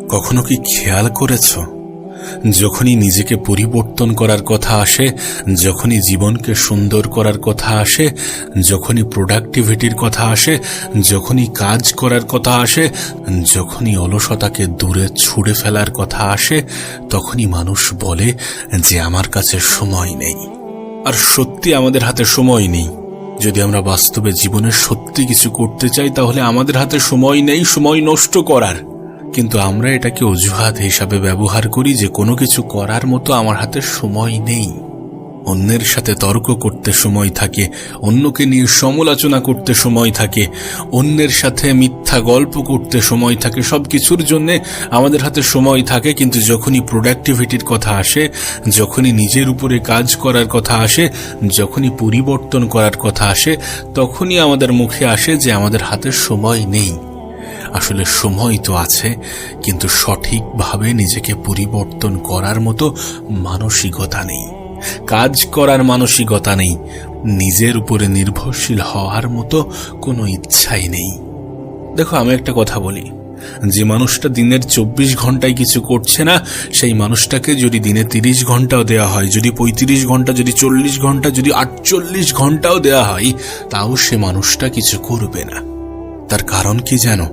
কখনো কি খেয়াল করেছ, যখনই নিজেকে পরিবর্তন করার কথা আসে, যখনই জীবনকে সুন্দর করার কথা আসে, যখনই প্রোডাক্টিভিটির কথা আসে, যখনই কাজ করার কথা আসে, যখনই অলসতাকে দূরে ছুঁড়ে ফেলার কথা আসে, তখনই মানুষ বলে যে আমার কাছে সময় নেই। আর সত্যি আমাদের হাতে সময় নেই। যদি আমরা বাস্তবে জীবনে সত্যি কিছু করতে চাই, তাহলে আমাদের হাতে সময় নেই সময় নষ্ট করার। কিন্তু আমরা এটাকে অজুহাত হিসাবে ব্যবহার করি যে কোনো কিছু করার মতো আমার হাতে সময় নেই। অন্যের সাথে তর্ক করতে সময় থাকে, অন্যকে নিয়ে সমালোচনা করতে সময় থাকে, অন্যের সাথে মিথ্যা গল্প করতে সময় থাকে, সবকিছুর জন্য আমাদের হাতে সময় থাকে। কিন্তু যখনই প্রোডাক্টিভিটির কথা আসে, যখনই নিজের উপরে কাজ করার কথা আসে, যখনই পরিবর্তন করার কথা আসে, তখনই আমাদের মুখে আসে যে আমাদের হাতে সময় নেই। আসলে সময় তো আছে, কিন্তু সঠিকভাবে নিজেকে পরিবর্তন করার মতো মানসিকতা নেই, কাজ করার মানসিকতা নেই, নিজের উপরে নির্ভরশীল হওয়ার মতো কোনো ইচ্ছাই নেই। দেখো, আমি একটা কথা বলি, যে মানুষটা দিনের 24 ঘন্টায় কিছু করছে না, সেই মানুষটাকে যদি দিনে 30 ঘন্টাও দেওয়া হয়, যদি 35 ঘন্টা, যদি 40 ঘন্টা, যদি 48 ঘন্টাও দেওয়া হয়, তাও সে মানুষটা কিছু করবে না। তার কারণ কি জানো?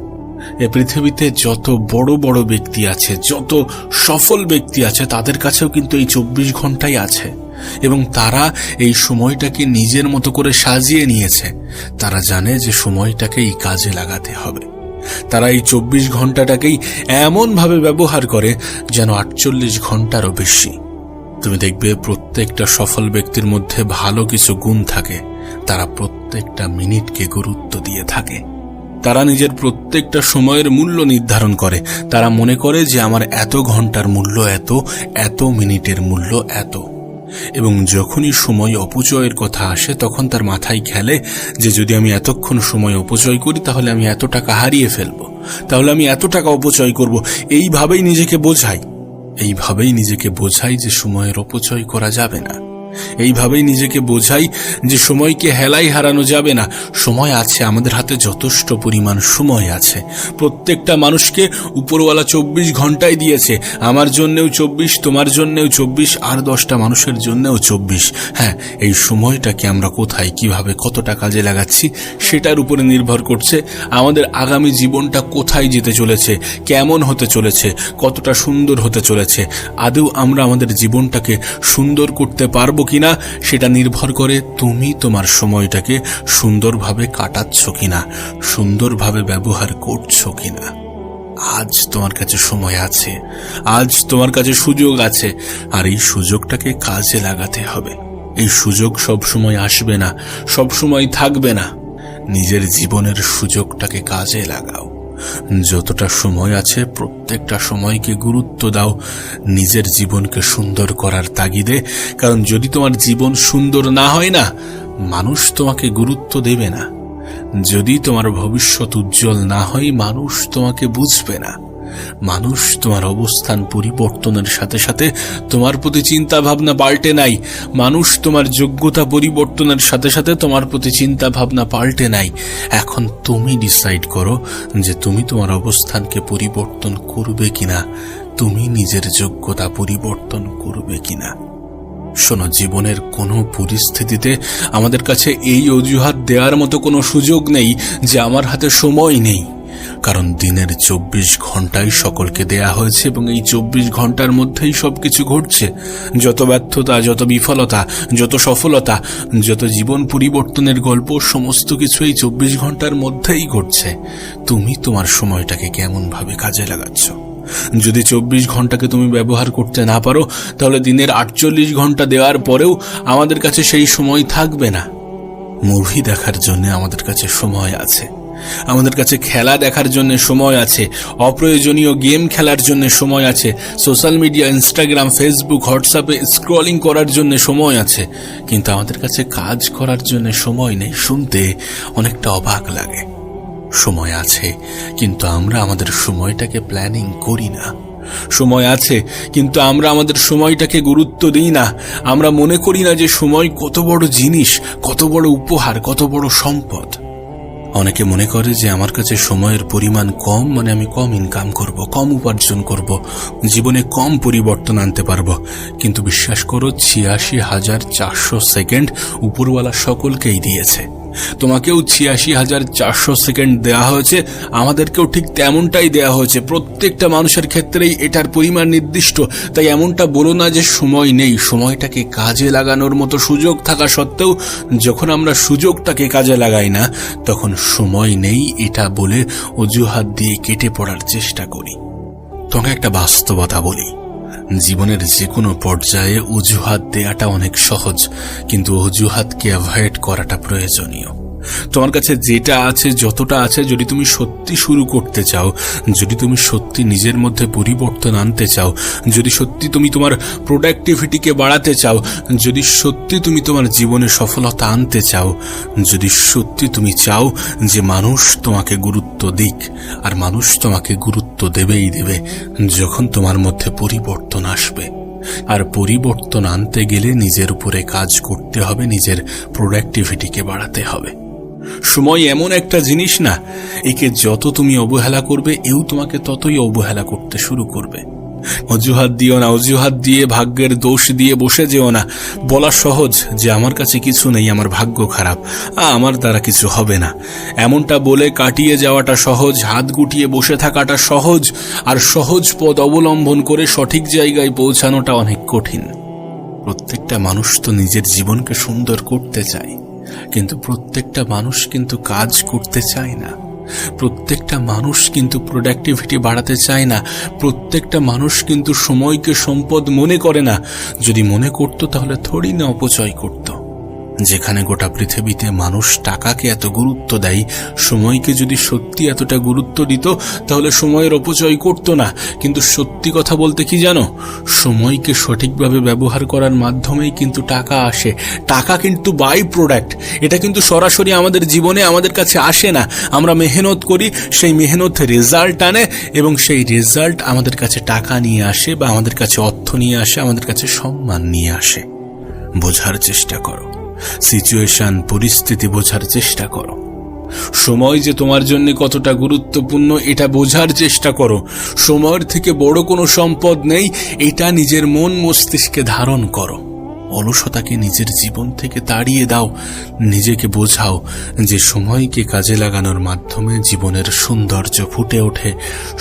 এ পৃথিবীতে যত বড় বড় ব্যক্তি আছে, যত সফল ব্যক্তি আছে, তাদের কাছেও কিন্তু এই 24 ঘন্টাই আছে, এবং তারা এই সময়টাকে নিজের মতো করে সাজিয়ে নিয়েছে। তারা জানে যে সময়টাকে এই কাজে লাগাতে হবে। তারা এই 24 ঘন্টাটাকেই এমনভাবে ব্যবহার করে যেন 48 ঘন্টারও বেশি। তুমি দেখবে প্রত্যেকটা সফল ব্যক্তির মধ্যে ভালো কিছু গুণ থাকে। তারা প্রত্যেকটা মিনিটকে গুরুত্ব দিয়ে থাকে। তারা নিজের প্রত্যেকটা সময়ের মূল্য নির্ধারণ করে। তারা মনে করে যে আমার এত ঘন্টার মূল্য এত, এত মিনিটের মূল্য এত। এবং যখনই সময় অপচয়ের কথা আসে, তখন তার মাথায় খেলে যে যদি আমি এতক্ষণ সময় অপচয় করি, তাহলে আমি এত টাকা হারিয়ে ফেলবো, তাহলে আমি এত টাকা অপচয় করব। এইভাবেই নিজেকে বোঝাই যে সময়ের অপচয় করা যাবে না। এইভাবেই নিজেকে বোঝাই যে সময়কে হেলাই হারানো যাবে না। সময় আছে, আমাদের হাতে যথেষ্ট পরিমাণ সময় আছে। প্রত্যেকটা মানুষকে উপরওয়ালা 24 ঘন্টাই দিয়েছে। আমার জন্যেও 24, তোমার জন্যেও 24, আর 10টা মানুষের জন্যেও 24। হ্যাঁ, এই সময়টাকে আমরা কোথায়, কিভাবে, কতটা কাজে লাগাচ্ছি, সেটার উপরে নির্ভর করছে আমাদের আগামী জীবনটা কোথায় যেতে চলেছে, কেমন হতে চলেছে, কতটা সুন্দর হতে চলেছে। আদৌ আমরা আমাদের জীবনটাকে সুন্দর করতে পারবো কিনা, সেটা নির্ভর করে তুমি তোমার সময়টাকে সুন্দরভাবে কাটাচ্ছ কিনা, সুন্দরভাবে ব্যবহার করছো কিনা। আজ তোমার কাছে সময় আছে, আজ তোমার কাছে সুযোগ আছে, আর এই সুযোগটাকে কাজে লাগাতে হবে। এই সুযোগ সব সময় আসবে না, সব সময় থাকবে না। নিজের জীবনের সুযোগটাকে কাজে লাগাও। যতটা সময় আছে, প্রত্যেকটা সময়কে গুরুত্ব দাও নিজের জীবনকে সুন্দর করার তাগিদে। কারণ যদি তোমার জীবন সুন্দর না হয় না, মানুষ তোমাকে গুরুত্ব দেবে না। যদি তোমার ভবিষ্যৎ উজ্জ্বল না হয়, মানুষ তোমাকে বুঝবে না। মানুষ তোমার অবস্থান পরিবর্তনের সাথে সাথে তোমার প্রতি চিন্তা ভাবনা পাল্টে নাই। মানুষ তোমার যোগ্যতা পরিবর্তনের সাথে সাথে তোমার প্রতি চিন্তা ভাবনা পাল্টে নাই। এখন তুমি ডিসাইড করো যে তুমি তোমার অবস্থানকে পরিবর্তন করবে কিনা, তুমি নিজের যোগ্যতা পরিবর্তন করবে কিনা। শোনো, জীবনের কোনো পরিস্থিতিতে আমাদের কাছে এই অজুহাত দেওয়ার মতো কোনো সুযোগ নেই যে আমার হাতে সময় নেই। কারণ দিনের 24 ঘন্টাই সকলকে দেয়া হয়েছে, এবং এই 24 ঘন্টার মধ্যেই সবকিছু ঘটছে। যত ব্যর্থতা, যত বিফলতা, যত সফলতা, যত জীবন পরিবর্তনের গল্প, সমস্ত কিছু এই 24 ঘন্টার মধ্যেই ঘটছে। তুমি তোমার সময়টাকে কেমন ভাবে কাজে লাগাচ্ছ? যদি 24 ঘন্টাকে তুমি ব্যবহার করতে না পারো, তাহলে দিনের 48 ঘন্টা দেওয়ার পরেও আমাদের কাছে সেই সময় থাকবে না। মুভি দেখার জন্য আমাদের কাছে সময় আছে, আমাদের কাছে খেলা দেখার জন্য সময় আছে, অপ্রয়োজনীয় গেম খেলার জন্য সময় আছে, সোশ্যাল মিডিয়া, ইনস্টাগ্রাম, ফেসবুক, হোয়াটসঅ্যাপে স্ক্রলিং করার জন্য সময় আছে। কিন্তু আমাদের কাছে কাজ করার জন্য সময় নেই। শুনতে অনেকটা অবাক লাগে। সময় আছে, কিন্তু আমরা আমাদের সময়টাকে প্ল্যানিং করি না। সময় আছে, কিন্তু আমরা আমাদের সময়টাকে গুরুত্ব দিই না। আমরা মনে করি না যে সময় কত বড় জিনিস, কত বড় উপহার, কত বড় সম্পদ। অনেকে মনে করে যে আমার কাছে সময়ের পরিমাণ কম, মানে আমি কম ইনকাম করব, কম উপার্জন করব, জীবনে কম পরিবর্তন আনতে পারবো। কিন্তু বিশ্বাস করো, ৮৬,৪০০ সেকেন্ড উপরওয়ালা সকলকেই দিয়েছে। তোমাকেও ৮৬,৪০০ সেকেন্ড দেওয়া হয়েছে, আমাদেরকেও ঠিক তেমনটাই দেওয়া হয়েছে। প্রত্যেকটা মানুষের ক্ষেত্রেই এটার পরিমাণ নির্দিষ্ট। তাই এমনটা বলো না যে সময় নেই। সময়টাকে কাজে লাগানোর মতো সুযোগ থাকা সত্ত্বেও যখন আমরা সুযোগটাকে কাজে লাগাই না, তখন সময় নেই এটা বলে অজুহাত দিয়ে কেটে পড়ার চেষ্টা করি। তোমাকে একটা বাস্তবতা বলি, জীবনের যে কোনো পর্যায়ে অজুহাত দেয়াটা অনেক সহজ, কিন্তু অজুহাতকে অ্যাভয়েড করাটা প্রয়োজনীয়। তোমার কাছে যেটা আছে, যতটা আছে, যদি তুমি সত্যি শুরু করতে চাও, যদি তুমি সত্যি নিজের মধ্যে পরিবর্তন আনতে চাও, যদি সত্যি তুমি তোমার প্রোডাক্টিভিটিকে বাড়াতে চাও, যদি সত্যি তুমি তোমার জীবনে সফলতা আনতে চাও, যদি সত্যি তুমি চাও যে মানুষ তোমাকে গুরুত্ব দিক, আর মানুষ তোমাকে গুরুত্ব দেবেই দেবে যখন তোমার মধ্যে পরিবর্তন আসবে। আর পরিবর্তন আনতে গেলে নিজের উপরে কাজ করতে হবে, নিজের প্রোডাক্টিভিটিকে বাড়াতে হবে। সময় এমন একটা জিনিস না, একে যত তুমি অবহেলা করবে, এও তোমাকে ততই অবহেলা করতে শুরু করবে। অজুহাত দিও না, অজুহাত দিয়ে ভাগ্যের দোষ দিয়ে বসে যেও না। বলা সহজ যে আমার কাছে কিছু নেই, আমার ভাগ্য খারাপ, আমার দ্বারা কিছু হবে না, এমনটা বলে কাটিয়ে যাওয়াটা সহজ, হাত গুটিয়ে বসে থাকাটা সহজ, আর সহজ পথ অবলম্বন করে সঠিক জায়গায় পৌঁছানোটা অনেক কঠিন। প্রত্যেকটা মানুষ তো নিজের জীবনকে সুন্দর করতে চায়, কিন্তু প্রত্যেকটা মানুষ কিন্তু কাজ করতে চায় না। প্রত্যেকটা মানুষ কিন্তু প্রোডাক্টিভিটি বাড়াতে চায় না। প্রত্যেকটা মানুষ কিন্তু সময়কে সম্পদ মনে করে না। যদি মনে করত তাহলে থোড়ি না অপচয় করত। যেখানে গোটা পৃথিবীতে মানুষ টাকাকে এত গুরুত্ব দেয়, সময়কে যদি সত্যি এতটা গুরুত্ব দিত তাহলে সময়ের অপচয় করত না। কিন্তু সত্যি কথা বলতে কি জানো, সময়কে সঠিকভাবে ব্যবহার করার মাধ্যমেই কিন্তু টাকা আসে। টাকা কিন্তু বাই প্রোডাক্ট, এটা কিন্তু সরাসরি আমাদের জীবনে আমাদের কাছে আসে না। আমরা মেহনত করি, সেই মেহনত রেজাল্ট আনে, এবং সেই রেজাল্ট আমাদের কাছে টাকা নিয়ে আসে, বা আমাদের কাছে অর্থ নিয়ে আসে, আমাদের কাছে সম্মান নিয়ে আসে। বোঝার চেষ্টা করো, সিচুয়েশন, পরিস্থিতি বোঝার চেষ্টা করো। সময় যে তোমার জন্য কতটা গুরুত্বপূর্ণ এটা বোঝার চেষ্টা করো। সময়ের থেকে বড় কোনো সম্পদ নেই, এটা নিজের মন মস্তিষ্কে ধারণ করো। অলসতাকে নিজের জীবন থেকে তাড়িয়ে দাও। নিজেকে বোঝাও যে সময়কে কাজে লাগানোর মাধ্যমে জীবনের সৌন্দর্য ফুটে ওঠে।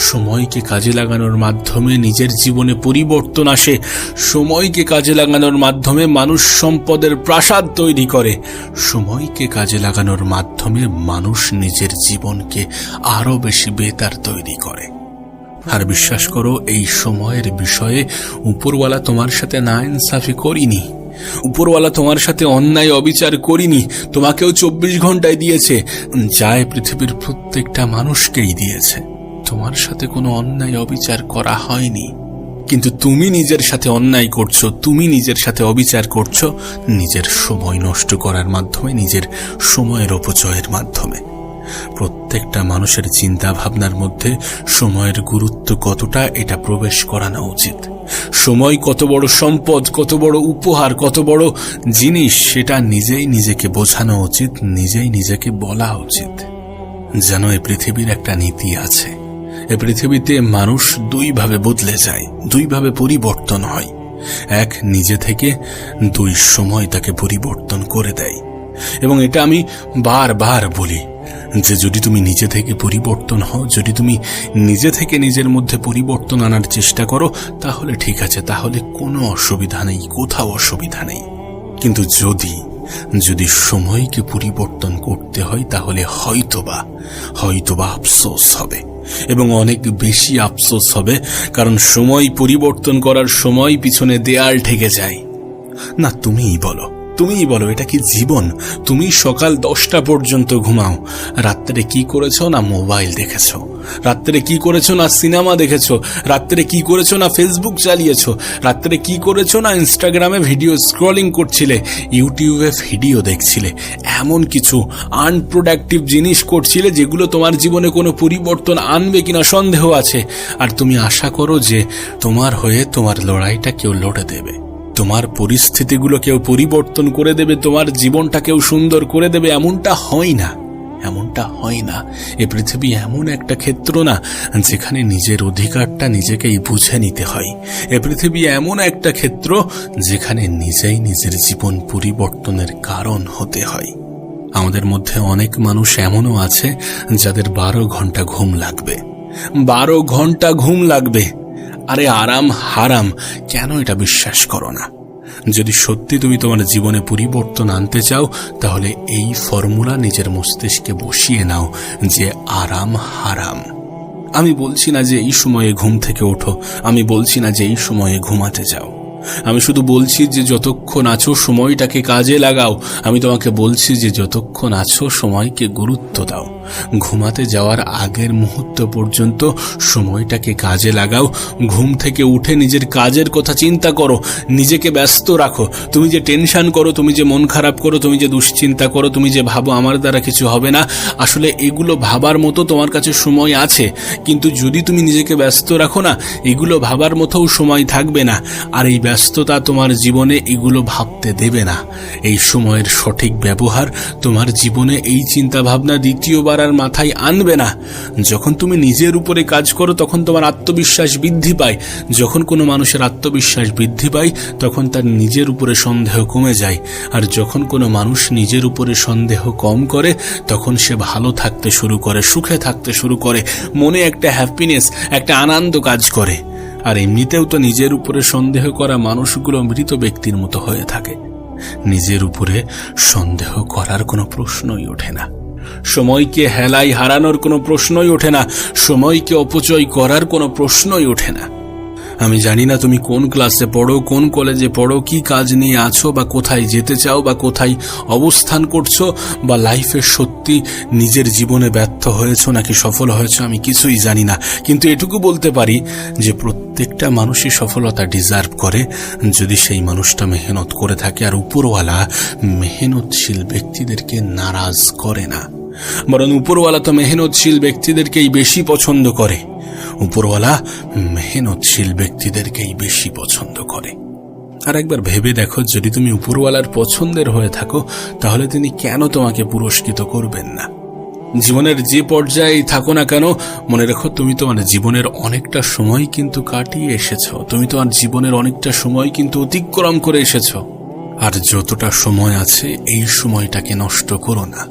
সময়কে কাজে লাগানোর মাধ্যমে নিজের জীবনে পরিবর্তন আসে। সময়কে কাজে লাগানোর মাধ্যমে মানুষ সম্পদের প্রাসাদ তৈরি করে। সময়কে কাজে লাগানোর মাধ্যমে মানুষ নিজের জীবনকে আরো বেশি বেতার তৈরি করে। আর বিশ্বাস করো, এই সময়ের বিষয়ে উপরওয়ালা তোমার সাথে নাইনসাফি করিনি। উপরওয়ালা তোমার সাথে অন্যায় অবিচার করিনি। তোমাকেও ২৪ ঘন্টায় দিয়েছে, যা পৃথিবীর প্রত্যেকটা মানুষকেই দিয়েছে। তোমার সাথে কোনো অন্যায় অবিচার করা হয়নি, কিন্তু তুমি নিজের সাথে অন্যায় করছো, তুমি নিজের সাথে অবিচার করছো, নিজের সময় নষ্ট করার মাধ্যমে, নিজের সময়ের অপচয়ের মাধ্যমে। প্রত্যেকটা মানুষের চিন্তা ভাবনার মধ্যে সময়ের গুরুত্ব কতটা, এটা প্রবেশ করানো উচিত। সময় কত বড় সম্পদ, কত বড় উপহার, কত বড় জিনিস, সেটা নিজেই নিজেকে বোঝানো উচিত, নিজেই নিজেকে বলা উচিত। যেন এই পৃথিবীর একটা নীতি আছে। এই পৃথিবীতে মানুষ দুইভাবে বদলে যায়, দুইভাবে পরিবর্তন হয়। এক, নিজে থেকে; দুই, সময় তাকে পরিবর্তন করে দেয়। এবং এটা আমি বারবার বলি যে যদি তুমি নিজে থেকে পরিবর্তন হও, যদি তুমি নিজে থেকে নিজের মধ্যে পরিবর্তন আনার চেষ্টা করো, তাহলে ঠিক আছে, তাহলে কোনো অসুবিধা নেই, কোথাও অসুবিধা নেই। কিন্তু যদি সময়কে পরিবর্তন করতে হয়, তাহলে হয়তোবা আফসোস হবে, এবং অনেক বেশি আফসোস হবে। কারণ সময় পরিবর্তন করার সময় পিছনে দেয়াল ঠেকে যায়। না, তুমিই বলো, এটা কি জীবন? তুমি সকাল 10টা পর্যন্ত ঘুমাও, রাত্রে কি করেছো? না মোবাইল দেখেছো। রাত্রে কি করেছো? না সিনেমা দেখেছো। রাত্রে কি করেছো? না ফেসবুক চালিয়েছো। রাত্রে কি করেছো? না ইনস্টাগ্রামে ভিডিও স্ক্রলিং করছিলে, ইউটিউবে ভিডিও দেখছিলে। এমন কিছু আনপ্রোডাক্টিভ জিনিস করছিলে যেগুলো তোমার জীবনে কোনো পরিবর্তন আনবে কিনা সন্দেহ আছে। আর তুমি আশা করো যে তোমার হয়ে তোমার লড়াইটা কেউ লড়ে দেবে, তোমার পরিস্থিতিগুলো কেউ পরিবর্তন করে দেবে, তোমার জীবনটা কেউ সুন্দর করে দেবে। এমনটা হয় না। এমনটা হয় না। এ পৃথিবী এমন একটা ক্ষেত্র না যেখানে নিজের অধিকারটা নিজেকেই বুঝে নিতে হয়। এ পৃথিবী এমন একটা ক্ষেত্র যেখানে নিজেই নিজের জীবন পরিবর্তনের কারণ হতে হয়। আমাদের মধ্যে অনেক মানুষ এমনও আছে যাদের 12 ঘন্টা ঘুম লাগবে, 12 ঘন্টা ঘুম লাগবে। আরে আরাম হারাম, কেন এটা বিশ্বাস করো না? যদি সত্যি তুমি তোমার জীবনে পরিবর্তন আনতে চাও তাহলে এই ফর্মুলা নিজের মস্তিষ্কে বসিয়ে নাও যে আরাম হারাম। আমি বলছি না যে এই সময়ে ঘুম থেকে ওঠো, আমি বলছি না যে এই সময়ে ঘুমাতে যাও, আমি শুধু বলছি যে যতক্ষণ আছো সময়টাকে কাজে লাগাও। আমি তোমাকে বলছি যে যতক্ষণ আছো সময়কে গুরুত্ব দাও। ঘুমাতে যাওয়ার আগের মুহূর্ত পর্যন্ত সময়টাকে কাজে লাগাও। ঘুম থেকে উঠে নিজের কাজের কথা চিন্তা করো, নিজেকে ব্যস্ত রাখো। তুমি যে টেনশন করো, তুমি যে মন খারাপ করো, তুমি যে দুশ্চিন্তা করো, তুমি যে ভাবো আমার দ্বারা কিছু হবে না, আসলে এগুলো ভাবার মতো তোমার কাছে সময় আছে। কিন্তু যদি তুমি নিজেকে ব্যস্ত রাখো না, এগুলো ভাবার মতোও সময় থাকবে না। আর এই ব্যস্ততা তোমার জীবনে এগুলো ভাবতে দেবে না। এই সময়ের সঠিক ব্যবহার তোমার জীবনে এই চিন্তা ভাবনা দ্বিতীয়বার আর মাথায় আনবে না। যখন তুমি নিজের উপরে কাজ করো তখন তোমার আত্মবিশ্বাস বৃদ্ধি পায়। যখন কোনো মানুষের আত্মবিশ্বাস বৃদ্ধি পায় তখন তার নিজের উপরে সন্দেহ কমে যায়। আর যখন কোনো মানুষ নিজের উপরে সন্দেহ কম করে তখন সে ভালো থাকতে শুরু করে, সুখে থাকতে শুরু করে, মনে একটা হ্যাপিনেস, একটা আনন্দ কাজ করে। আর এমনিতেও তো নিজের উপরে সন্দেহ করা মানুষগুলো মৃত ব্যক্তির মতো হয়ে থাকে। নিজের উপরে সন্দেহ করার কোনো প্রশ্নই ওঠে না। সময়কে হেলায় হারানোর কোনো প্রশ্নই ওঠে না। সময়কে অপচয় করার কোনো প্রশ্নই ওঠে না। আমি জানি না তুমি কোন ক্লাসে পড়ো, কোন কলেজে পড়ো, কি কাজ নিয়ে আছো, বা কোথায় যেতে চাও, বা কোথায় অবস্থান করছো, বা লাইফে সত্যি নিজের জীবনে ব্যর্থ হয়েছো নাকি সফল হয়েছো, আমি কিছুই জানি না। কিন্তু এটুকু বলতে পারি যে প্রত্যেকটা মানুষই সফলতা ডিজার্ভ করে যদি সেই মানুষটা মেহনত করে থাকে। আর উপরওয়ালা মেহনতশীল ব্যক্তিদেরকে নারাজ করে না, বরং উপরওয়ালা তো মেহনতশীল ব্যক্তিদেরকেই বেশি পছন্দ করে। উপরওয়ালা মেহনতশীল ব্যক্তিদেরকেই বেশি পছন্দ করে। আর একবার ভেবে দেখো, যদি তুমি উপরওয়ালার পছন্দের হয়ে থাকো তাহলে তিনি কেন তোমাকে পুরস্কৃত করবেন না? জীবনের যে পর্যায়ে থাকো না কেন, মনে রাখো তুমি তোমার জীবনের অনেকটা সময় কিন্তু কাটিয়ে এসেছো, তুমি তোমার জীবনের অনেকটা সময় কিন্তু অতিক্রম করে এসেছো। আর যতটা সময় আছে এই সময়টাকে নষ্ট করো না।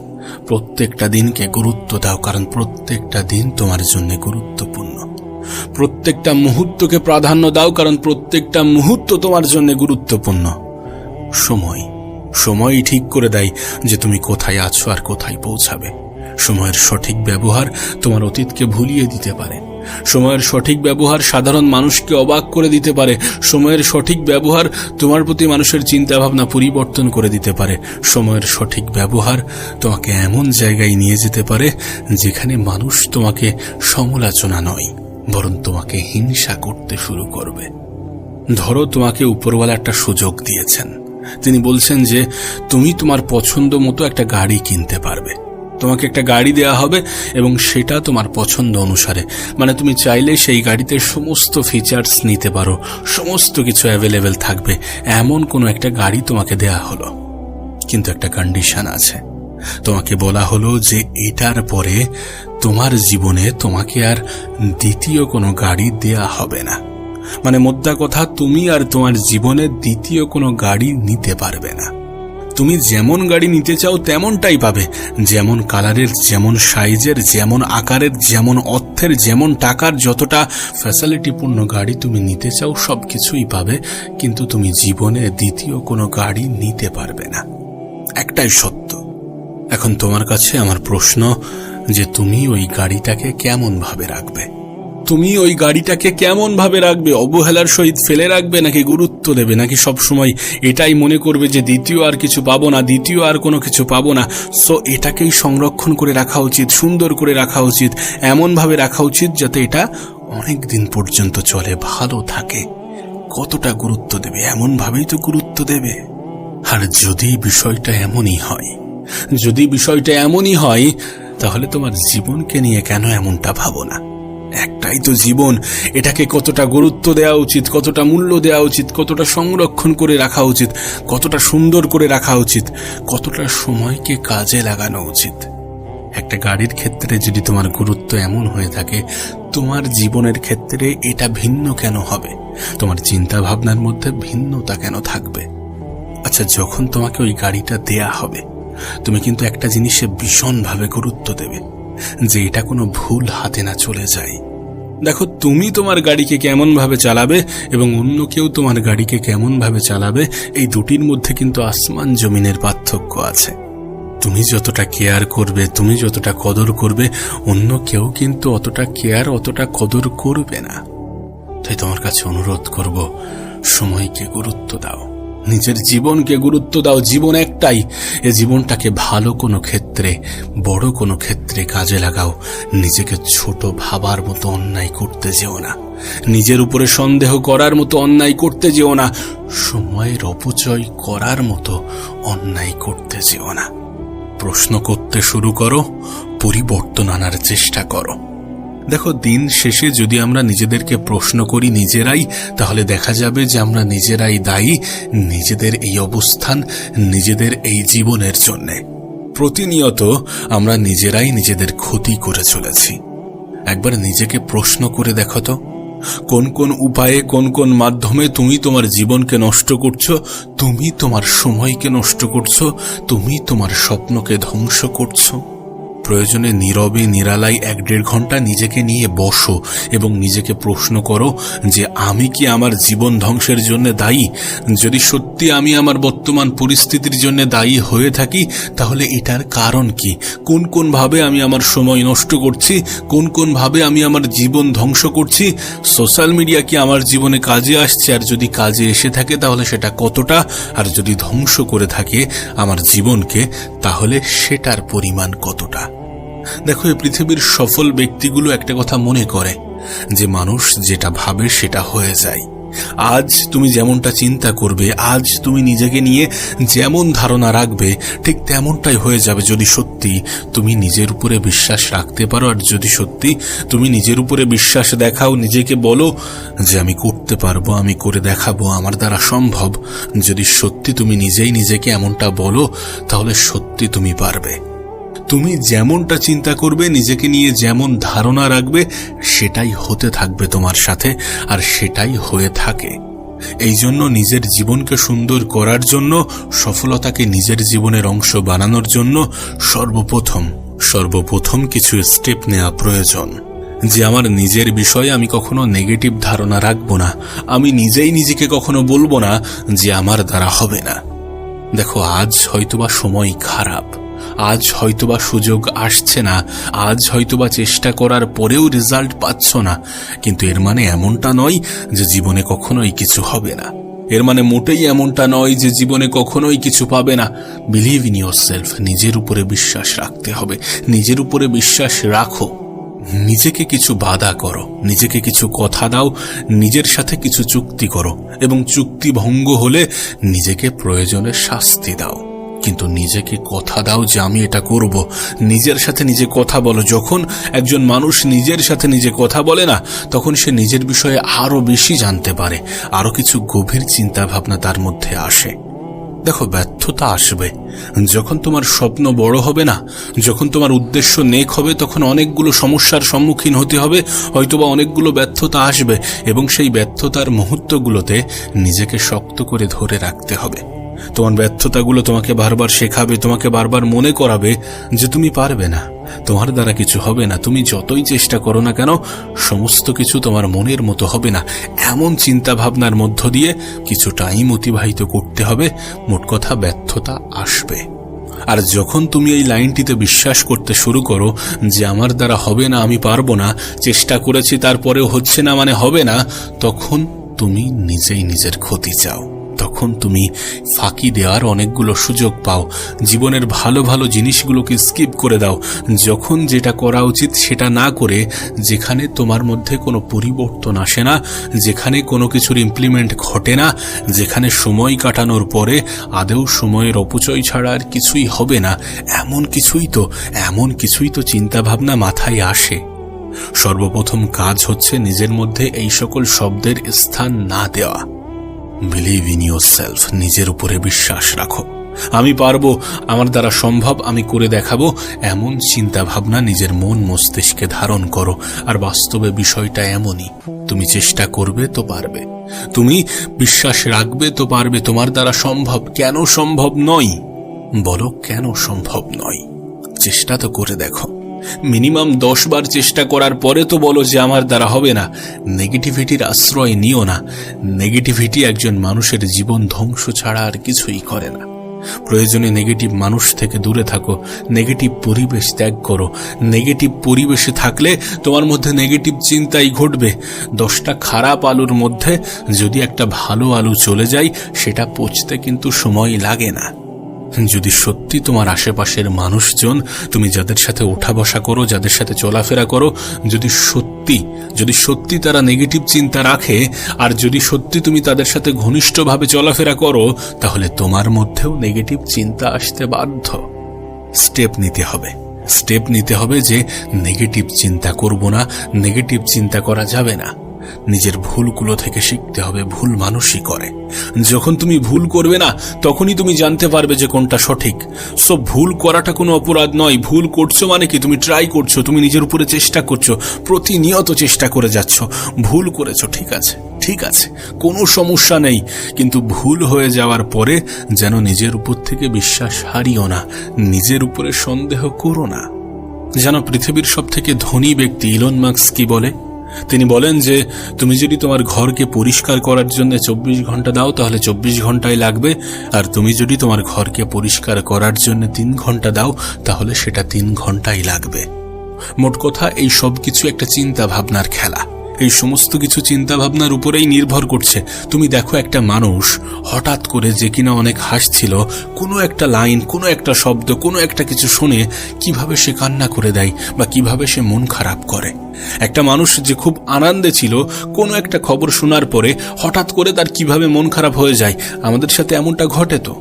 প্রত্যেকটা দিনকে গুরুত্ব দাও, কারণ প্রত্যেকটা দিন তোমার জন্য গুরুত্বপূর্ণ। প্রত্যেকটা মুহূর্তকে প্রাধান্য দাও, কারণ প্রত্যেকটা মুহূর্ত তোমার জন্য গুরুত্বপূর্ণ। সময়ই ঠিক করে দেয় যে তুমি কোথায় আছো আর কোথায় পৌঁছাবে। সময়ের সঠিক ব্যবহার তোমার অতীতকে ভুলিয়ে দিতে পারে। সময়ের সঠিক ব্যবহার সাধারণ মানুষকে অবাক করে দিতে পারে। সময়ের সঠিক ব্যবহার তোমার প্রতি মানুষের চিন্তা ভাবনা পরিবর্তন করে দিতে পারে। সময়ের সঠিক ব্যবহার তোমাকে এমন জায়গায় নিয়ে যেতে পারে যেখানে মানুষ তোমাকে সমালোচনা নয় বরং তোমাকে হিংসা করতে শুরু করবে। ধরো তোমাকে উপরওয়ালা একটা সুযোগ দিয়েছেন, তিনি বলছেন যে তুমি তোমার পছন্দ মতো একটা গাড়ি কিনতে পারবে। তোমাকে একটা গাড়ি দেওয়া হবে এবং সেটা তোমার পছন্দ অনুসারে, মানে তুমি চাইলে সেই গাড়িতে সমস্ত ফিচার্স নিতে পারো, সমস্ত কিছু অ্যাভেলেবেল থাকবে, এমন কোনো একটা গাড়ি তোমাকে দেয়া হলো। কিন্তু একটা কন্ডিশন আছে। তোমাকে বলা হলো যে এটার পরে তোমার জীবনে তোমাকে আর দ্বিতীয় কোনো গাড়ি দেয়া হবে না। মানে মোদ্দা কথা, তুমি আর তোমার জীবনে দ্বিতীয় কোনো গাড়ি নিতে পারবে না। তুমি যেমন গাড়ি নিতে চাও তেমনটাই পাবে, যেমন কালারের, যেমন সাইজের, যেমন আকারের, যেমন অর্থের, যেমন টাকার, যতটা ফ্যাসিলিটিপূর্ণ গাড়ি তুমি নিতে চাও সবকিছুই পাবে। কিন্তু তুমি জীবনে দ্বিতীয় কোনো গাড়ি নিতে পারবে না। একটাই সত্য। এখন তোমার কাছে আমার প্রশ্ন যে তুমি ওই গাড়িটাকে কেমন ভাবে রাখবে? তুমি ওই গাড়িটাকে কেমন ভাবে রাখবে? অবহেলার সহিত ফেলে রাখবে, নাকি গুরুত্ব দেবে, নাকি সবসময় এটাই মনে করবে যে দ্বিতীয় আর কিছু পাবো না, দ্বিতীয় আর কোনো কিছু পাবো না, সো এটাকেই সংরক্ষণ করে রাখা উচিত, সুন্দর করে রাখা উচিত, এমন ভাবে রাখা উচিত যাতে এটা অনেক দিন পর্যন্ত চলে, ভালো থাকে। কতটা গুরুত্ব দেবে? এমন ভাবেই তো গুরুত্ব দেবে। আর যদি বিষয়টা এমনই হয়, যদি বিষয়টা এমনই হয়, তাহলে তোমার জীবনকে নিয়ে কেন এমনটা ভাবো না? একটাই তো জীবন, এটাকে কতটা গুরুত্ব দেওয়া উচিত, কতটা মূল্য দেওয়া উচিত, কতটা সংরক্ষণ করে রাখা উচিত, কতটা সুন্দর করে রাখা উচিত, কতটা সময়কে কাজে লাগানো উচিত। একটা গাড়ির ক্ষেত্রে যদি তোমার গুরুত্ব এমন হয়ে থাকে, তোমার জীবনের ক্ষেত্রে এটা ভিন্ন কেন হবে? তোমার চিন্তা ভাবনার মধ্যে ভিন্নতা কেন থাকবে? আচ্ছা, যখন তোমাকে ওই গাড়িটা দেয়া হবে, তুমি কিন্তু একটা জিনিসে ভীষণভাবে গুরুত্ব দেবে, যে এটা কোনো ভুল হাতে না চলে যায়। দেখো, তুমি তোমার গাড়িকে কেমন ভাবে চালাবে এবং অন্য কেউ তোমার গাড়িকে কেমন ভাবে চালাবে, এই দুটির মধ্যে কিন্তু আসমান জমিনের পার্থক্য আছে। তুমি যতটা কেয়ার করবে, তুমি যতটা কদর করবে, অন্য কেউ কিন্তু অতটা কেয়ার, অতটা কদর করবে না। তাই তোমার কাছে অনুরোধ করব, সময়কে গুরুত্ব দাও, নিজের জীবনকে গুরুত্ব দাও। জীবন একটাই, এ জীবনটাকে ভালো কোনো ক্ষেত্রে, বড় কোনো ক্ষেত্রে কাজে লাগাও। নিজেকে ছোট ভাবার মতো অন্যায় করতে যেও না, নিজের উপরে সন্দেহ করার মতো অন্যায় করতে যেও না, সময়ের অপচয় করার মতো অন্যায় করতে যেও না। প্রশ্ন করতে শুরু করো, পরিবর্তন আনার চেষ্টা করো। দেখো, দিন শেষে যদি আমরা নিজেদেরকে প্রশ্ন করি নিজেরাই, তাহলে দেখা যাবে যে আমরা নিজেরাই দায়ী নিজেদের এই অবস্থান, নিজেদের এই জীবনের জন্য। প্রতিনিয়ত আমরা নিজেরাই নিজেদের ক্ষতি করে চলেছি। একবার নিজেকে প্রশ্ন করে দেখো তো, কোন কোন উপায়ে, কোন কোন মাধ্যমে তুমি তোমার জীবনকে নষ্ট করছো, তুমি তোমার সময়কে নষ্ট করছো, তুমি তোমার স্বপ্নকে ধ্বংস করছো। প্রয়োজনে নীরবে নিরালায় 1-1.5 ঘন্টা নিজেকে নিয়ে বসো এবং নিজেকে প্রশ্ন করো যে আমি কি আমার জীবন ধ্বংসের জন্য দায়ী? যদি সত্যি আমি আমার বর্তমান পরিস্থিতির জন্য দায়ী হয়ে থাকি, তাহলে এটার কারণ কি? কোন কোন ভাবে আমি আমার সময় নষ্ট করছি, কোন কোন ভাবে আমি আমার জীবন ধ্বংস করছি? সোশ্যাল মিডিয়া কি আমার জীবনে কাজে আসছে? আর যদি কাজে এসে থাকে তাহলে সেটা কতটা? আর যদি ধ্বংস করে থাকে আমার জীবনকে, তাহলে সেটার পরিমাণ কতটা? দেখো, এই পৃথিবীর সফল ব্যক্তিগুলো একটা কথা মনে করে যে মানুষ যেটা ভাবে সেটা হয়ে যায়। আজ তুমি যেমনটা চিন্তা করবে, আজ তুমি নিজেকে নিয়ে যেমন ধারণা রাখবে, ঠিক তেমনটাই হয়ে যাবে যদি সত্যি তুমি নিজের উপরে বিশ্বাস রাখতে পারো। আর যদি সত্যি তুমি নিজের উপরে বিশ্বাস দেখাও, নিজেকে বলো যে আমি করতে পারবো, আমি করে দেখাবো, আমার দ্বারা সম্ভব, যদি সত্যি তুমি নিজেই নিজেকে এমনটা বলো, তাহলে সত্যি তুমি পারবে। তুমি যেমনটা চিন্তা করবে, নিজেকে নিয়ে যেমন ধারণা রাখবে, সেটাই হতে থাকবে তোমার সাথে, আর সেটাই হয়ে থাকে। এই জন্য নিজের জীবনকে সুন্দর করার জন্য, সফলতাকে নিজের জীবনের অংশ বানানোর জন্য সর্বপ্রথম কিছু স্টেপ নেওয়া প্রয়োজন। যে আমার নিজের বিষয়ে আমি কখনো নেগেটিভ ধারণা রাখবো না, আমি নিজেই নিজেকে কখনো বলবো না যে আমার দ্বারা হবে না। দেখো, আজ হয়তোবা সময় খারাপ, আজ হয়তোবা সুযোগ আসছে না, আজ হয়তোবা চেষ্টা করার পরেও রেজাল্ট পাচ্ছ না, কিন্তু এর মানে এমনটা নয় যে জীবনে কখনোই কিছু হবে না। এর মানে মোটেই এমনটা নয় যে জীবনে কখনোই কিছু পাবে না। বিলিভ ইন ইয়োরসেলফ, নিজের উপরে বিশ্বাস রাখতে হবে, নিজের উপরে বিশ্বাস রাখো। নিজেকে কিছু বাধা করো, নিজেকে কিছু কথা দাও, নিজের সাথে কিছু চুক্তি করো এবং চুক্তি ভঙ্গ হলে নিজেকে প্রয়োজনে শাস্তি দাও, কিন্তু নিজেকে কথা দাও যে আমি এটা করব। নিজের সাথে নিজে কথা বলো। যখন একজন মানুষ নিজের সাথে নিজে কথা বলে না, তখন সে নিজের বিষয়ে আরো বেশি জানতে পারে, আরো কিছু গভীর চিন্তা ভাবনা তার মধ্যে আসে। দেখো, ব্যর্থতা আসবে যখন তোমার স্বপ্ন বড় হবে না, যখন তোমার উদ্দেশ্য নেক হবে, তখন অনেকগুলো সমস্যার সম্মুখীন হতে হবে, হয়তোবা অনেকগুলো ব্যর্থতা আসবে, এবং সেই ব্যর্থতার মুহূর্তগুলোতে নিজেকে শক্ত করে ধরে রাখতে হবে। তোমার ব্যর্থতাগুলো তোমাকে বারবার শেখাবে, তোমাকে বারবার মনে করাবে যে তুমি পারবে না, তোমার দ্বারা কিছু হবে না, তুমি যতই চেষ্টা করো না কেন সমস্ত কিছু তোমার মনের মতো হবে না। এমন চিন্তা ভাবনার মধ্য দিয়ে কিছু টাইম অতিবাহিত করতে হবে। মোট কথা, ব্যর্থতা আসবে। আর যখন তুমি এই লাইনটিতে বিশ্বাস করতে শুরু করো যে আমার দ্বারা হবে না, আমি পারবো না, চেষ্টা করেছি তারপরেও হচ্ছে না মানে হবে না, তখন তুমি নিজেই নিজের ক্ষতি চাও। তখন তুমি ফাঁকি দেওয়ার অনেকগুলো সুযোগ পাও, জীবনের ভালো ভালো জিনিসগুলোকে স্কিপ করে দাও। যখন যেটা করা উচিত সেটা না করে, যেখানে তোমার মধ্যে কোনো পরিবর্তন আসে না, যেখানে কোনো কিছুর ইমপ্লিমেন্ট ঘটে না, যেখানে সময় কাটানোর পরে আদৌ সময়ের অপচয় ছাড়া আর কিছুই হবে না, এমন কিছুই তো চিন্তাভাবনা মাথায় আসে। সর্বপ্রথম কাজ হচ্ছে নিজের মধ্যে এই সকল শব্দের স্থান না দেওয়া। বিলিভ ইন ইয়োরসেলফ, নিজের উপরে বিশ্বাস রাখো। আমি পারবো, আমার দ্বারা সম্ভব, আমি করে দেখাবো, এমন চিন্তা ভাবনা নিজের মন মস্তিষ্কে ধারণ করো। আর বাস্তবে বিষয়টা এমনই, তুমি চেষ্টা করবে তো পারবে, তুমি বিশ্বাস রাখবে তো পারবে। তোমার দ্বারা সম্ভব। কেন সম্ভব নয় বলো, কেন সম্ভব নয়? চেষ্টা তো করে দেখো। মিনিমাম 10 বার চেষ্টা করার পরে তো বলো যে আমার দ্বারা হবে না। নেগেটিভিটির আশ্রয় নিও না। নেগেটিভিটি একজন মানুষের জীবন ধ্বংস ছাড়া আর কিছুই করে না। প্রয়োজনে নেগেটিভ মানুষ থেকে দূরে থাকো, নেগেটিভ পরিবেশ ত্যাগ করো। নেগেটিভ পরিবেশে থাকলে তোমার মধ্যে নেগেটিভ চিন্তাই ঘটবে। 10টা খারাপ আলুর মধ্যে যদি একটা ভালো আলু চলে যায়, সেটা পচতে কিন্তু সময় লাগে না। যদি সত্যি তোমার আশেপাশের মানুষজন, তুমি যাদের সাথে ওঠা বসা করো, যাদের সাথে চলাফেরা করো, যদি সত্যি তারা নেগেটিভ চিন্তা রাখে, আর যদি সত্যি তুমি তাদের সাথে ঘনিষ্ঠভাবে চলাফেরা করো, তাহলে তোমার মধ্যেও নেগেটিভ চিন্তা আসতে বাধ্য। স্টেপ নিতে হবে যে নেগেটিভ চিন্তা করব না, নেগেটিভ চিন্তা করা যাবে না। নিজের ভুলগুলো থেকে শিখতে হবে। ভুল মানুষই করে। যখন তুমি ভুল করবে না, তখনই তুমি জানতে পারবে যে কোনটা সঠিক। সো ভুল করাটা কোনো অপরাধ নয়। ভুল করছো মানে কি, তুমি ট্রাই করছো, তুমি নিজের উপরে চেষ্টা করছো, প্রতিনিয়ত চেষ্টা করে যাচ্ছ। ভুল করেছো, ঠিক আছে, কোনো সমস্যা নেই, কিন্তু ভুল হয়ে যাওয়ার পরে যেন নিজের উপর থেকে বিশ্বাস হারিও না, নিজের উপরে সন্দেহ করো না। যেন পৃথিবীর সব থেকে ধনী ব্যক্তি ইলন মাস্ক কি বলে, তিনি বলেন যে তুমি যদি তোমার ঘরকে পরিষ্কার করার জন্য 24 ঘন্টা দাও, তাহলে 24 ঘন্টাই লাগবে। আর তুমি যদি তোমার ঘরকে পরিষ্কার করার জন্য 3 ঘন্টা দাও, তাহলে সেটা 3 ঘন্টাই লাগবে। মোট কথা, এই সব কিছু একটা চিন্তা ভাবনার খেলা। এই সমস্ত কিছু চিন্তা ভাবনার উপরেই নির্ভর করছে। তুমি দেখো, একটা মানুষ হঠাৎ করে যে কিনা অনেক হাসছিল, কোনো একটা লাইন, কোনো একটা শব্দ, কোনো একটা কিছু শুনে কিভাবে সে কান্না করে দেয় বা কিভাবে সে মন খারাপ করে। একটা মানুষ যে খুব আনন্দে ছিল, কোনো একটা খবর শোনার পরে হঠাৎ করে তার কিভাবে মন খারাপ হয়ে যায়। আমাদের সাথে এমনটা ঘটে তো।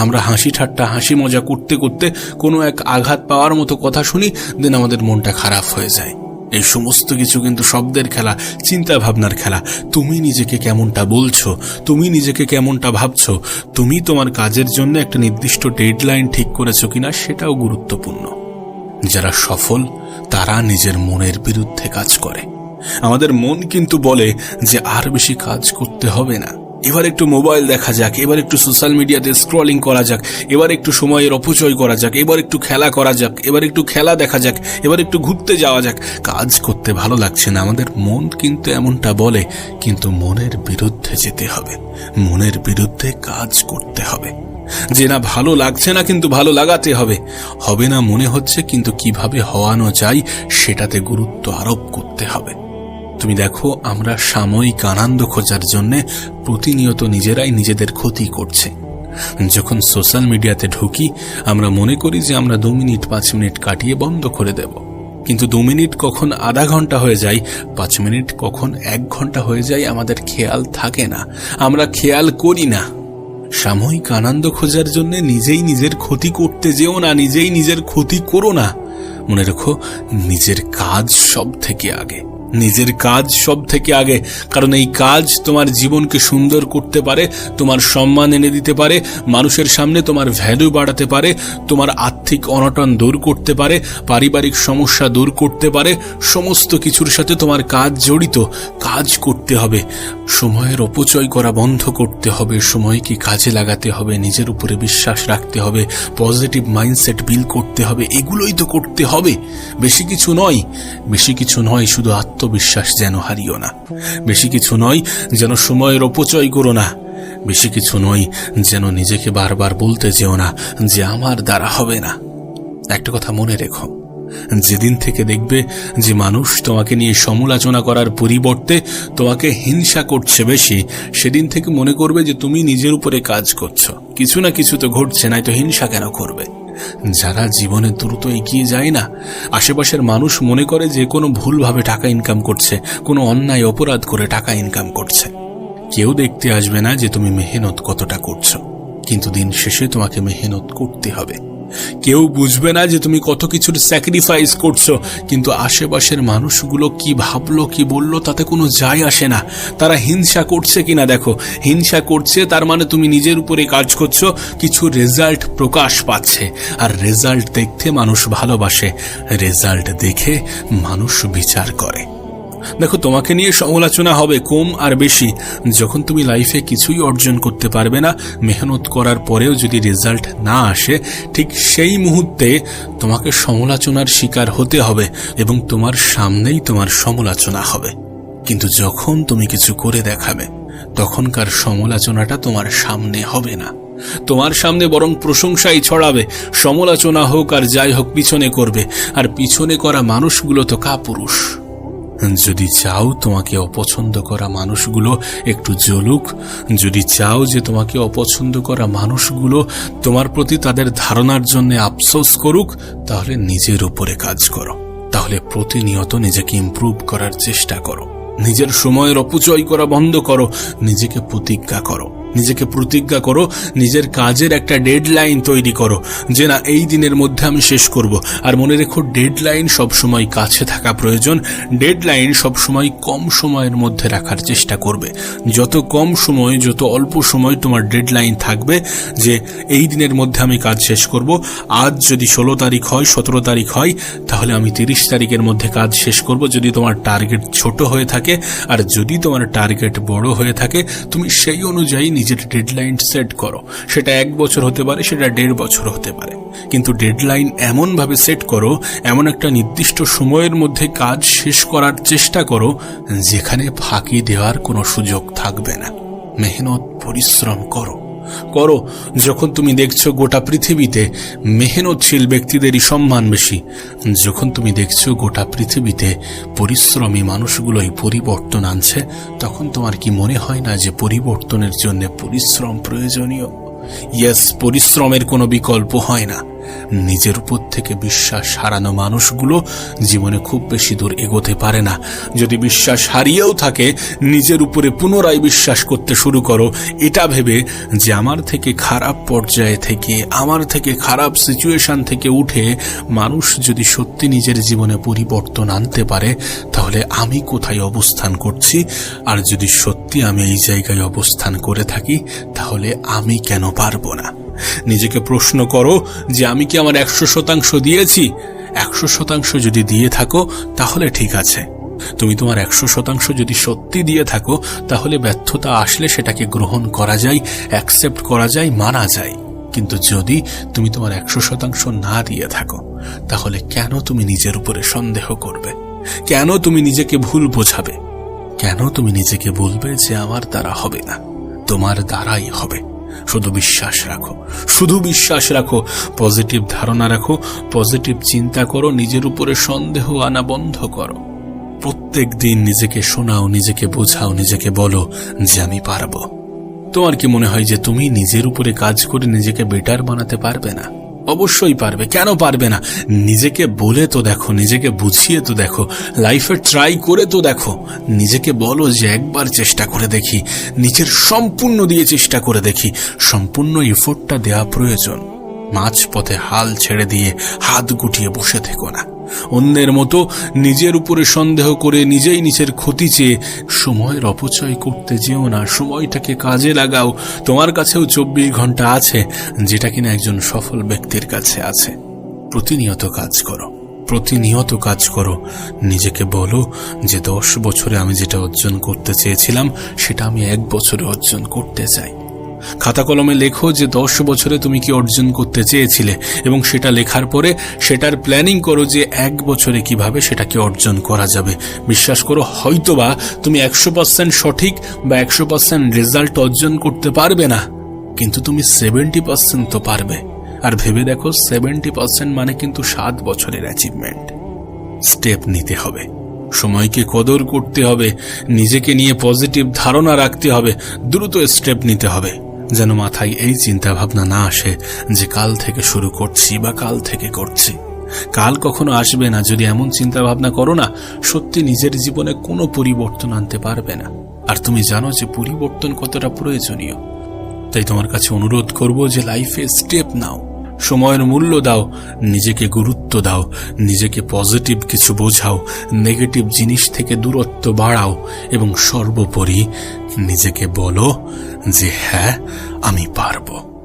আমরা হাসি ঠাট্টা, হাসি মজা করতে করতে কোনো এক আঘাত পাওয়ার মতো কথা শুনি, দেন আমাদের মনটা খারাপ হয়ে যায়। এই সমস্ত কিছু কিন্তু শব্দের খেলা, চিন্তা ভাবনার খেলা। তুমি নিজেকে কেমনটা বলছো, তুমি নিজেকে কেমনটা ভাবছো, তুমি তোমার কাজের জন্য একটা নির্দিষ্ট ডেডলাইন ঠিক করেছো কিনা, সেটাও গুরুত্বপূর্ণ। যারা সফল তারা নিজের মনের বিরুদ্ধে কাজ করে। আমাদের মন কিন্তু বলে যে আর বেশি কাজ করতে হবে না, এবার একটু মোবাইল দেখা যাক, এবার একটু সোশ্যাল মিডিয়াতে স্ক্রলিং করা যাক, এবার একটু সময়ের অপচয় করা যাক, এবার একটু খেলা করা যাক, এবার একটু খেলা দেখা যাক, এবার একটু ঘুরতে যাওয়া যাক। কাজ করতে ভালো লাগছে না, আমাদের মন কিন্তু এমনটা বলে। কিন্তু মনের বিরুদ্ধে যেতে হবে, মনের বিরুদ্ধে কাজ করতে হবে। যে না ভালো লাগছে না, কিন্তু ভালো লাগাতে হবে। হবে না মনে হচ্ছে, কিন্তু কিভাবে হওয়ানো যায় সেটাতে গুরুত্ব আরোপ করতে হবে। তুমি দেখো, আমরা সাময়িক আনন্দ খোঁজার জন্য প্রতিনিয়ত নিজেরাই নিজেদের ক্ষতি করছে। যখন সোশ্যাল মিডিয়াতে ঢুকি, আমরা মনে করি যে আমরা 2 মিনিট 5 মিনিট কাটিয়ে বন্ধ করে দেব, কিন্তু 2 মিনিট কখন আধা ঘন্টা হয়ে যায়, 5 মিনিট কখন 1 ঘন্টা হয়ে যায়, আমাদের খেয়াল থাকে না, আমরা খেয়াল করি না। সাময়িক আনন্দ খোঁজার জন্য নিজেই নিজের ক্ষতি করতে যেও না, নিজেই নিজের ক্ষতি করো না। মনে রেখো, নিজের কাজ সব থেকে আগে, নিজের কাজ সব থেকে আগে। কারণ এই কাজ তোমার জীবনকে সুন্দর করতে পারে, তোমার সম্মান এনে দিতে পারে, মানুষের সামনে তোমার ভ্যালু বাড়াতে পারে, তোমার আর্থিক অনটন দূর করতে পারে, পারিবারিক সমস্যা দূর করতে পারে। সমস্ত কিছুর সাথে তোমার কাজ জড়িত। কাজ করতে হবে, সময়ের অপচয় করা বন্ধ করতে হবে, সময়কে কাজে লাগাতে হবে, নিজের উপরে বিশ্বাস রাখতে হবে, পজিটিভ মাইন্ডসেট বিল্ড করতে হবে। এগুলোই তো করতে হবে, বেশি কিছু নয়। শুধু আত্মবিশ্বাস যেন হারিও না, বেশি কিছু নয়, যেন সময়ের অপচয় করো না, বেশি কিছু নয়, যেন নিজেকে বারবার বলতে যেও না যে আমার দ্বারা হবে না। একটা কথা মনে রেখো, যেদিন থেকে দেখবে যে মানুষ তোমাকে নিয়ে সমালোচনা করার পরিবর্তে তোমাকে হিংসা করছে বেশি, সেদিন থেকে মনে করবে যে তুমি নিজের উপরে কাজ করছো, কিছু না কিছু তো ঘটছে, নাই তো হিংসা কেন করবে। যারা জীবনে দ্রুত এগিয়ে যায় না, আশেপাশের মানুষ মনে করে যে কোনো ভুলভাবে টাকা ইনকাম করছে, কোনো অন্যায় অপরাধ করে টাকা ইনকাম করছে। কেউ দেখতে আসবে না যে তুমি মেহনত কতটা করছো, কিন্তু দিন শেষে তোমাকে মেহনত করতে হবে। কেউ বুঝবে না যে তুমি কত কিছুর স্যাক্রিফাইস করছো, কিন্তু আশেপাশের মানুষগুলো কি ভাবলো কি বললো তাতে কোনো যায় আসে না। তারা হিংসা করছে কিনা দেখো, হিংসা করছে তার মানে তুমি নিজের উপরে কাজ করছো, কিছু রেজাল্ট প্রকাশ পাচ্ছে, আর রেজাল্ট দেখতে মানুষ ভালোবাসে, রেজাল্ট দেখে মানুষ বিচার করে। দেখো, তোমাকে নিয়ে সমালোচনা হবে কম আর বেশি, যখন তুমি লাইফে কিছুই অর্জন করতে পারবে না, মেহনত করার পরেও যদি রেজাল্ট না আসে, ঠিক সেই মুহূর্তে তোমাকে সমালোচনার শিকার হতে হবে এবং তোমার সামনেই তোমার সমালোচনা হবে। কিন্তু যখন তুমি কিছু করে দেখাবে, তখনকার সমালোচনাটা তোমার সামনে হবে না, তোমার সামনে বরং প্রশংসাই ছড়াবে। সমালোচনা হোক আর যাই হোক পিছনে করবে, আর পিছনে করা মানুষগুলো তো কাপুরুষ। যদি চাও তোমাকে অপছন্দ করা মানুষগুলো একটু জ্বলুক, যদি চাও যে তোমাকে অপছন্দ করা মানুষগুলো তোমার প্রতি তাদের ধারণার জন্য আফসোস করুক, তাহলে নিজের উপরে কাজ করো, তাহলে প্রতিনিয়ত নিজেকে ইমপ্রুভ করার চেষ্টা করো, নিজের সময়ের অপচয় করা বন্ধ করো, নিজেকে প্রতিজ্ঞা করো, নিজের কাজের একটা ডেডলাইন তৈরি করো যে না, এই দিনের মধ্যে আমি শেষ করব। আর মনে রেখো, ডেডলাইন সবসময় কাছে থাকা প্রয়োজন, ডেডলাইন সবসময় কম সময়ের মধ্যে রাখার চেষ্টা করবে। যত কম সময়, যত অল্প সময় তোমার ডেডলাইন থাকবে যে এই দিনের মধ্যে আমি কাজ শেষ করব, আজ যদি 16 তারিখ হয়, 17 তারিখ হয়, তাহলে আমি 30 তারিখের মধ্যে কাজ শেষ করব। যদি তোমার টার্গেট ছোট হয়ে থাকে আর যদি তোমার টার্গেট বড় হয়ে থাকে, তুমি সেই অনুযায়ী নিজের ডেডলাইন সেট করো। সেটা 1 বছর হতে পারে, সেটা 1.5 বছর হতে পারে, কিন্তু ডেডলাইন এমন ভাবে সেট করো, এমন একটা নির্দিষ্ট সময়ের মধ্যে কাজ শেষ করার চেষ্টা করো যেখানে ফাঁকি দেওয়ার কোনো সুযোগ থাকবে না। মেহনত, পরিশ্রম করো। যখন তুমি দেখছো গোটা পৃথিবীতে মেহনতশীল ব্যক্তিদেরই সম্মান বেশি, যখন তুমি দেখছো গোটা পৃথিবীতে পরিশ্রমী মানুষগুলোই পরিবর্তন আনছে, তখন তোমার কি মনে হয় না যে পরিবর্তনের জন্য পরিশ্রম প্রয়োজনীয়? ইয়েস, পরিশ্রমের কোনো বিকল্প হয় না। নিজের উপর থেকে বিশ্বাস হারানো মানুষগুলো জীবনে খুব বেশি দূর এগোতে পারে না। যদি বিশ্বাস হারিয়েও থাকে, নিজের উপরে পুনরায় বিশ্বাস করতে শুরু করো, এটা ভেবে যে আমার থেকে খারাপ পর্যায়ে থেকে, আমার থেকে খারাপ সিচুয়েশন থেকে উঠে মানুষ যদি সত্যি নিজের জীবনে পরিবর্তন আনতে পারে, তাহলে আমি কোথায় অবস্থান করছি? আর যদি সত্যি আমি এই জায়গায় অবস্থান করে থাকি, তাহলে আমি কেন পারবো না? নিজেকে প্রশ্ন করো যে আমি কি আমার 100% দিয়েছি? 100% যদি দিয়ে থাকো তাহলে ঠিক আছে। তুমি তোমার 100% যদি সত্যি দিয়ে থাকো, তাহলে ব্যর্থতা আসলে সেটাকে গ্রহণ করা যায়, অ্যাকসেপ্ট করা যায়, মানা যায়। কিন্তু যদি তুমি তোমার 100% না দিয়ে থাকো, তাহলে কেন তুমি নিজের উপরে সন্দেহ করবে? কেন তুমি নিজেকে ভুল বোঝাবে? কেন তুমি নিজেকে বলবে যে আমার দ্বারা হবে না? তোমার দ্বারাই হবে। শুধু বিশ্বাস রাখো, পজিটিভ ধারণা রাখো, পজিটিভ চিন্তা করো, নিজের উপরে সন্দেহ আনা বন্ধ করো। প্রত্যেক দিন নিজেকে শোনাও, নিজেকে বোঝাও, নিজেকে বলো যে আমি পারবো। তোমার কি মনে হয় যে তুমি নিজের উপরে কাজ করে নিজেকে বেটার বানাতে পারবে না? অবশ্যই পারবে। কেন পারবে না? নিজেকে বলে তো দেখো, নিজেকে বুঝিয়ে তো দেখো, লাইফে ট্রাই করে তো দেখো। নিজেকে বলো যে একবার চেষ্টা করে দেখি, নিজের সম্পূর্ণ দিয়ে চেষ্টা করে দেখি। সম্পূর্ণ এফোর্টটা দেওয়া প্রয়োজন। মাঝ পথে হাল ছেড়ে দিয়ে হাত গুটিয়ে বসে থেকো না। অন্যের মতো নিজের উপরে সন্দেহ করে নিজেই নিজের ক্ষতি চেয়ে সময়ের অপচয় করতে যেও না। সময়টাকে কাজে লাগাও। তোমার কাছেও 24 ঘন্টা আছে, যেটা কিনা একজন সফল ব্যক্তির কাছে আছে। প্রতিনিয়ত কাজ করো। নিজেকে বলো যে 10 বছরে আমি যেটা অর্জন করতে চেয়েছিলাম, সেটা আমি 1 বছরে অর্জন করতে চাই। খাতা কলমে লেখো যে 10 বছরে তুমি কি অর্জন করতে চেয়েছিলে, এবং সেটা লেখার পরে সেটার প্ল্যানিং করো যে 1 বছরে কিভাবে সেটাকে অর্জন করা যাবে। বিশ্বাস করো, হয়তোবা তুমি 100% সঠিক বা 100% রেজাল্ট অর্জন করতে পারবে না, কিন্তু তুমি 70% তো পারবে। আর ভেবে দেখো, 70% মানে কিন্তু 7 বছরের অ্যাচিভমেন্ট। স্টেপ নিতে হবে, সময়কে কদর করতে হবে, নিজেকে নিয়ে পজিটিভ ধারণা রাখতে হবে, দ্রুত স্টেপ নিতে হবে, যেন মাথায় এই চিন্তা ভাবনা না আসে যে কাল থেকে শুরু করছি বা কাল থেকে করছি। কাল কখনো আসবে না। যদি এমন চিন্তা ভাবনা করো না, সত্যি নিজের জীবনে কোনো পরিবর্তন আনতে পারবে না। আর তুমি জানো যে পরিবর্তন কতটা প্রয়োজনীয়। তাই তোমার কাছে অনুরোধ করব যে লাইফে স্টেপ নাও, সময়ের মূল্য দাও, নিজেকে গুরুত্ব দাও, নিজেকে পজিটিভ কিছু বোঝাও, নেগেটিভ জিনিস থেকে দূরত্ব বাড়াও এবং সর্বোপরি নিজেকে বলো যে হ্যাঁ, আমি পারবো।